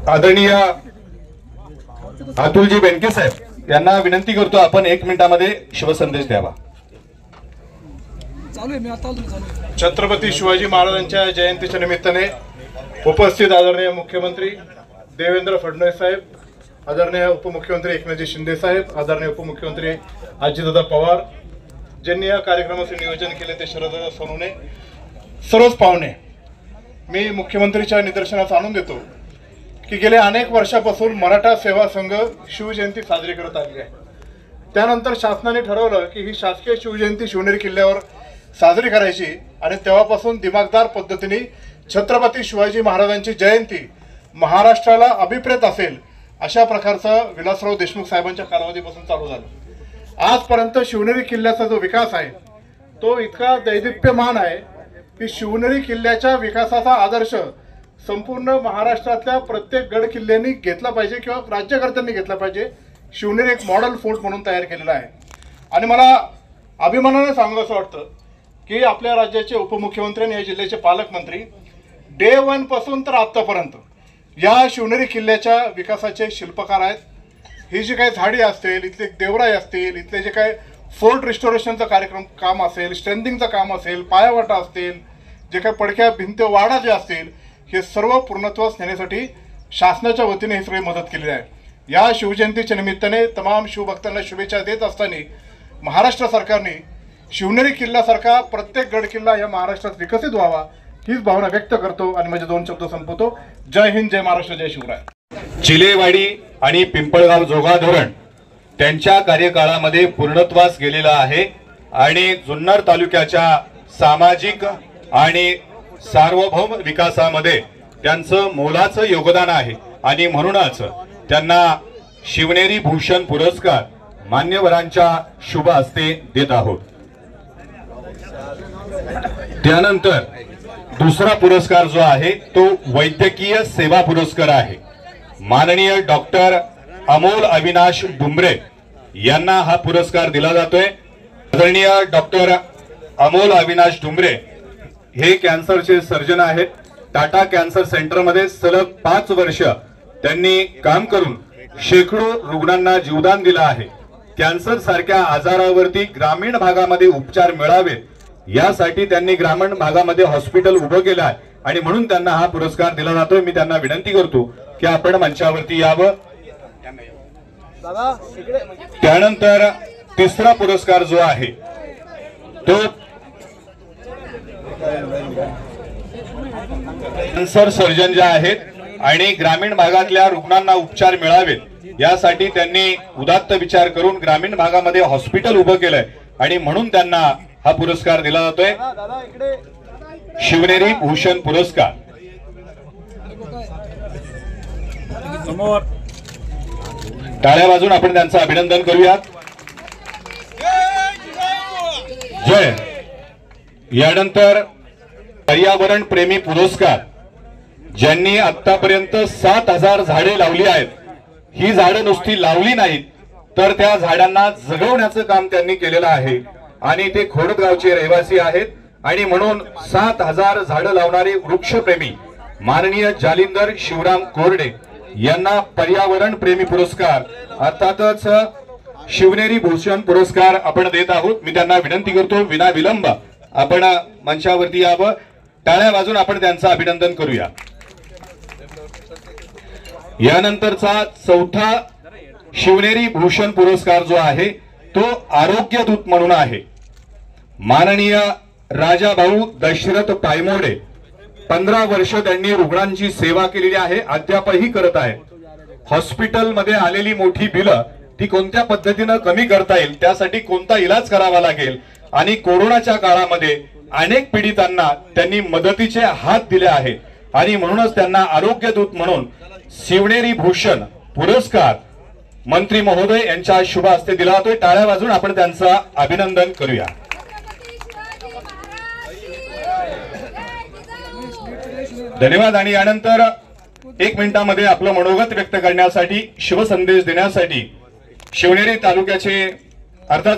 आदरणीय अतुलजी बेनके साहेब यांना विनंती करतो आपण 1 मिनिटामध्ये शिवसंदेश द्यावा। छत्रपती शिवाजी महाराजांच्या जयंतीच्या निमित्ताने उपस्थित आदरणीय मुख्यमंत्री देवेंद्र फडणवीस साहेब, आदरणीय उपमुख्यमंत्री एकनाथजी शिंदे साहेब, आदरणीय उपमुख्यमंत्री अजितदादा पवार ज्यांनी या कार्यक्रमाचे नियोजन केले ते शरददादा सोनवणे, सर्वच पाहुणे, मी मुख्यमंत्रीच्या निदर्शनास आणून देतो की गेल्या अनेक वर्षापासून मराठा सेवा संघ शिवजयंती साजरी करत आली आहे। त्यानंतर शासनाने ठरवलं की ही शासकीय शिवजयंती शिवनेरी किल्ल्यावर साजरी करायची आणि तेव्हापासून दिमागदार पद्धतीने छत्रपती शिवाजी महाराजांची जयंती महाराष्ट्राला अभिप्रेत असेल अशा प्रकारचं विलासराव देशमुख साहेबांच्या कालावधीपासून चालू झालं। आजपर्यंत शिवनेरी किल्ल्याचा जो विकास आहे तो इतका दैदिप्यमान आहे की शिवनेरी किल्ल्याच्या विकासाचा आदर्श संपूर्ण महाराष्ट्रातल्या प्रत्येक गड किल्ल्यांनी घेतला पाहिजे किंवा राज्यकर्त्यांनी घेतला पाहिजे। शिवनेरी एक मॉडेल फोर्ट म्हणून तयार केलेला आहे आणि मला अभिमानाने सांगावं असं वाटतं की आपल्या राज्याचे उपमुख्यमंत्री आणि या जिल्ह्याचे पालकमंत्री डे 1 पासून तर आत्तापर्यंत या शिवनेरी किल्ल्याच्या विकासाचे शिल्पकार आहेत। ही जी काही झाडी असतील, इथले देवराई असतील, इथले जे काही फोर्ट रिस्टोरेशनचं काम असेल, स्ट्रेंथिंगचं काम असेल, पायावाटा असतील, जे काही पडक्या भिंत वाडा जे असतील, हे सर्व पूर्णत्वास नेण्यासाठी शासनाच्या वतीने ही सगळी मदत केलेली आहे। या शिवजयंतीच्या निमित्ताने तमाम शिवभक्तांना शुभेच्छा देत असताना महाराष्ट्र सरकारने शिवनेरी किल्ल्यासारखा प्रत्येक गड किल्ला या महाराष्ट्रात विकसित व्हावा हीच भावना व्यक्त करतो आणि माझे 2 शब्द संपवतो। जय हिंद, जय महाराष्ट्र, जय शिवराय। चिलेवाडी आणि पिंपळगाव जोगा धरण त्यांच्या कार्यकाळामध्ये पूर्णत्वास गेलेला आहे आणि जुन्नर तालुक्याच्या सामाजिक आणि सार्वभौम विकासामध्ये त्यांचं मोलाचं योगदान आहे आणि म्हणूनच त्यांना शिवनेरी भूषण पुरस्कार मान्यवरांच्या शुभ हस्ते देत आहोत। त्यानंतर दुसरा पुरस्कार जो आहे तो वैद्यकीय सेवा पुरस्कार आहे। माननीय डॉक्टर अमोल अविनाश डुंबरे यांना हा पुरस्कार दिला जातोय। आदरणीय डॉक्टर अमोल अविनाश डुंबरे हे कॅन्सरचे सर्जन आहेत। टाटा कॅन्सर सेंटरमध्ये सलग 5 वर्ष त्यांनी काम करून शेकडो रुग्णांना जीवदान दिलं आहे। कॅन्सर सारख्या आजारावरती ग्रामीण भागामध्ये उपचार मिळावेत यासाठी त्यांनी ग्रामीण भागामध्ये हॉस्पिटल उभं केलं आहे आणि म्हणून त्यांना हा पुरस्कार दिला जातोय। मी त्यांना विनंती करतो की आपण मंचावरती यावं। त्यानंतर तिसरा पुरस्कार जो आहे तो कॅन्सर सर्जन जे आहेत आणि ग्रामीण भागातल्या रुग्णांना उपचार मिळावेत यासाठी त्यांनी उदात्त विचार करून ग्रामीण भागामध्ये हॉस्पिटल उभं केलंय आणि म्हणून त्यांना हा पुरस्कार दिला जातोय, शिवनेरी भूषण पुरस्कार। टाळ्या वाजून आपण त्यांचं अभिनंदन करूयात। जय। यानंतर पर्यावरण प्रेमी पुरस्कार ज्यांनी आतापर्यंत 7000 झाडे लावली आहेत। ही झाडं नुसती लावली नाहीत तर त्या झाडांना जगवण्याचं काम त्यांनी केलेलं आहे आणि ते खोडदगावचे रहिवासी आहेत आणि म्हणून 7000 झाडं लावणारे वृक्षप्रेमी माननीय जालिंदर शिवराम कोरडे यांना पर्यावरण प्रेमी पुरस्कार अर्थातच शिवनेरी भूषण पुरस्कार आपण देत आहोत। मी त्यांना विनंती करतो विना विलंब आपण मंचावरती यावं। टाळ्या वाजून आपण त्यांचं अभिनंदन करूया। यानंतरचा चौथा शिवनेरी भूषण पुरस्कार जो आहे तो आरोग्य दूत म्हणून आहे। माननीय राजाभाऊ दशरथ पायमोडे 15 वर्ष त्यांनी रुग्णांची सेवा केलेली आहे, अद्यापही करत आहेत। हॉस्पिटलमध्ये आलेली मोठी बिलं ती कोणत्या पद्धतीने कमी करता येईल त्यासाठी कोणता इलाज करावा लागेल आणि कोरोनाच्या काळामध्ये अनेक पीडितांना त्यांनी मदतीचे हात दिले आहेत आणि म्हणूनच त्यांना आरोग्य दूत म्हणून शिवनेरी भूषण पुरस्कार मंत्री महोदय यांच्या शुभ हस्ते दिला जातोय। टाळ्या वाजून आपण त्यांचं अभिनंदन करूया। धन्यवाद। आणि यानंतर 1 मिनिटामध्ये आपलं मनोगत व्यक्त करण्यासाठी शिवसंदेश देण्यासाठी शिवनेरी तालुक्याचे अर्थात